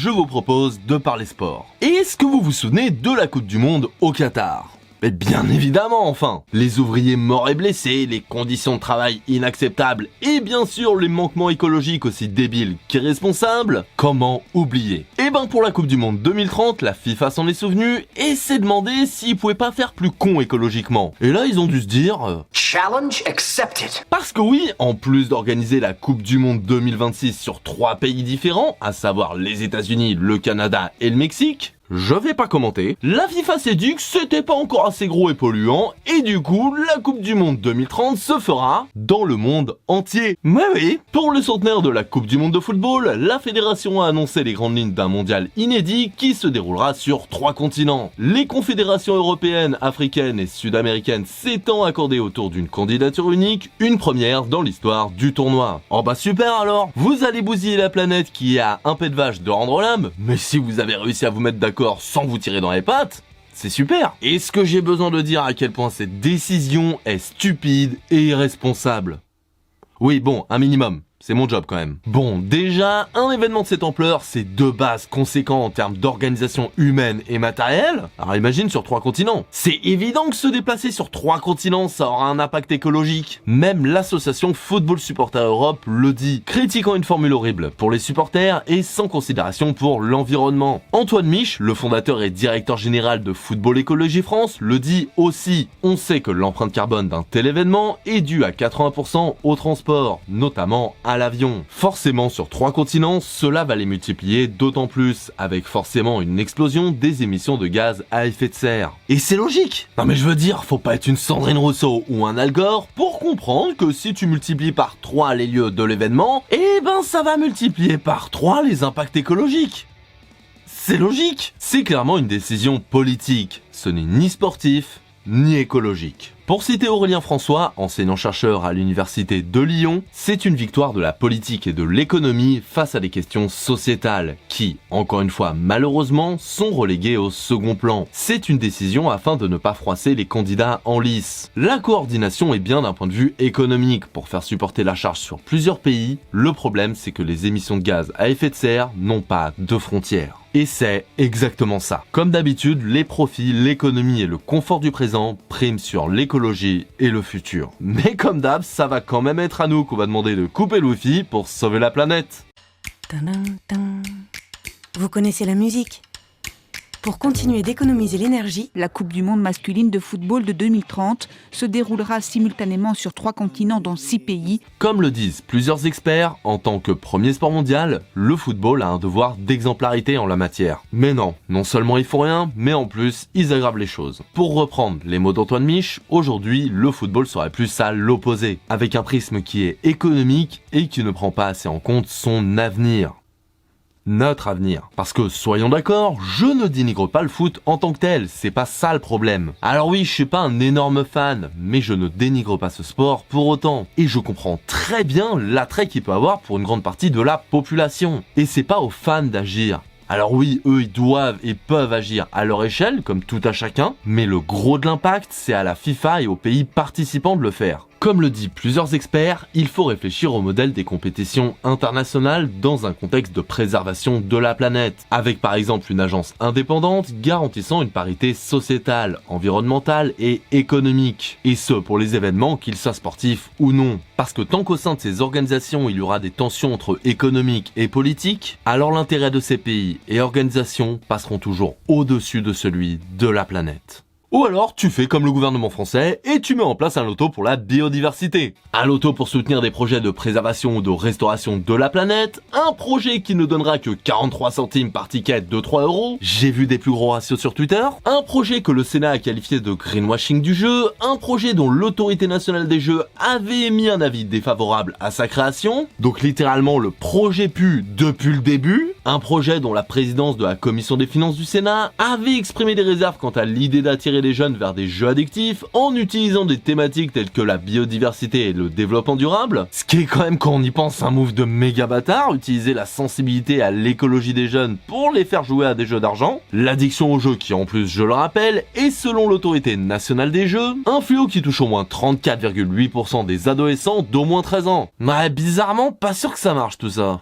je vous propose de parler sport. Est-ce que vous vous souvenez de la Coupe du Monde au Qatar ? Mais bien évidemment, enfin. Les ouvriers morts et blessés, les conditions de travail inacceptables et bien sûr les manquements écologiques aussi débiles qu'irresponsables. Comment oublier ? Et ben pour la Coupe du Monde 2030, la FIFA s'en est souvenue et s'est demandé s'ils pouvaient pas faire plus con écologiquement. Et là ils ont dû se dire... Challenge accepted. Parce que oui, en plus d'organiser la Coupe du Monde 2026 sur 3 pays différents, à savoir les États-Unis, le Canada et le Mexique, je vais pas commenter, la FIFA s'est dit que c'était pas encore assez gros et polluant, et du coup, la Coupe du Monde 2030 se fera dans le monde entier. Mais oui, pour le centenaire de la Coupe du Monde de football, la fédération a annoncé les grandes lignes d'un mondial inédit qui se déroulera sur 3 continents. Les confédérations européennes, africaines et sud-américaines s'étant accordées autour d'une candidature unique, une première dans l'histoire du tournoi. Oh bah super alors, vous allez bousiller la planète qui a un pet de vache de rendre l'âme, mais si vous avez réussi à vous mettre d'accord sans vous tirer dans les pattes, c'est super. Est-ce que j'ai besoin de dire à quel point cette décision est stupide et irresponsable ? Oui, bon, un minimum. C'est mon job quand même. Bon, déjà, un événement de cette ampleur, c'est de base conséquent en termes d'organisation humaine et matérielle. Alors imagine sur 3 continents. C'est évident que se déplacer sur 3 continents, ça aura un impact écologique. Même l'association Football Supporters Europe le dit, critiquant une formule horrible pour les supporters et sans considération pour l'environnement. Antoine Mich, le fondateur et directeur général de Football Écologie France, le dit aussi. On sait que l'empreinte carbone d'un tel événement est due à 80% au transport, notamment à l'avion. Forcément sur 3 continents, cela va les multiplier d'autant plus, avec forcément une explosion des émissions de gaz à effet de serre. Et c'est logique. Non mais je veux dire, faut pas être une Sandrine Rousseau ou un Al Gore pour comprendre que si tu multiplies par 3 les lieux de l'événement, eh ben ça va multiplier par 3 les impacts écologiques. C'est logique. C'est clairement une décision politique. Ce n'est ni sportif, ni écologique. Pour citer Aurélien François, enseignant-chercheur à l'université de Lyon, c'est une victoire de la politique et de l'économie face à des questions sociétales qui, encore une fois malheureusement, sont reléguées au second plan. C'est une décision afin de ne pas froisser les candidats en lice. La coordination est bien d'un point de vue économique pour faire supporter la charge sur plusieurs pays. Le problème, c'est que les émissions de gaz à effet de serre n'ont pas de frontières. Et c'est exactement ça. Comme d'habitude, les profits, l'économie et le confort du présent priment sur l'écologie et le futur. Mais comme d'hab, ça va quand même être à nous qu'on va demander de couper le wifi pour sauver la planète. Vous connaissez la musique ? Pour continuer d'économiser l'énergie, la Coupe du Monde masculine de football de 2030 se déroulera simultanément sur 3 continents dans 6 pays. Comme le disent plusieurs experts, en tant que premier sport mondial, le football a un devoir d'exemplarité en la matière. Mais non seulement ils font rien, mais en plus, ils aggravent les choses. Pour reprendre les mots d'Antoine Mich, aujourd'hui, le football serait plus à l'opposé, avec un prisme qui est économique et qui ne prend pas assez en compte son avenir. Notre avenir. Parce que, soyons d'accord, je ne dénigre pas le foot en tant que tel, c'est pas ça le problème. Alors oui, je suis pas un énorme fan, mais je ne dénigre pas ce sport pour autant. Et je comprends très bien l'attrait qu'il peut avoir pour une grande partie de la population. Et c'est pas aux fans d'agir. Alors oui, eux ils doivent et peuvent agir à leur échelle, comme tout à chacun, mais le gros de l'impact, c'est à la FIFA et aux pays participants de le faire. Comme le disent plusieurs experts, il faut réfléchir au modèle des compétitions internationales dans un contexte de préservation de la planète, avec par exemple une agence indépendante garantissant une parité sociétale, environnementale et économique. Et ce, pour les événements, qu'ils soient sportifs ou non. Parce que tant qu'au sein de ces organisations, il y aura des tensions entre économique et politique, alors l'intérêt de ces pays et organisations passeront toujours au-dessus de celui de la planète. Ou alors, tu fais comme le gouvernement français et tu mets en place un loto pour la biodiversité. Un loto pour soutenir des projets de préservation ou de restauration de la planète, un projet qui ne donnera que 43 centimes par ticket de 3 €. J'ai vu des plus gros ratios sur Twitter. Un projet que le Sénat a qualifié de greenwashing du jeu, un projet dont l'autorité nationale des jeux avait émis un avis défavorable à sa création. Donc littéralement le projet pue depuis le début. Un projet dont la présidence de la commission des finances du Sénat avait exprimé des réserves quant à l'idée d'attirer les jeunes vers des jeux addictifs en utilisant des thématiques telles que la biodiversité et le développement durable. Ce qui est quand même, quand on y pense, un move de méga bâtard, utiliser la sensibilité à l'écologie des jeunes pour les faire jouer à des jeux d'argent. L'addiction aux jeux qui en plus, je le rappelle, est selon l'autorité nationale des jeux, un fléau qui touche au moins 34,8% des adolescents d'au moins 13 ans. Ouais, bizarrement, pas sûr que ça marche tout ça.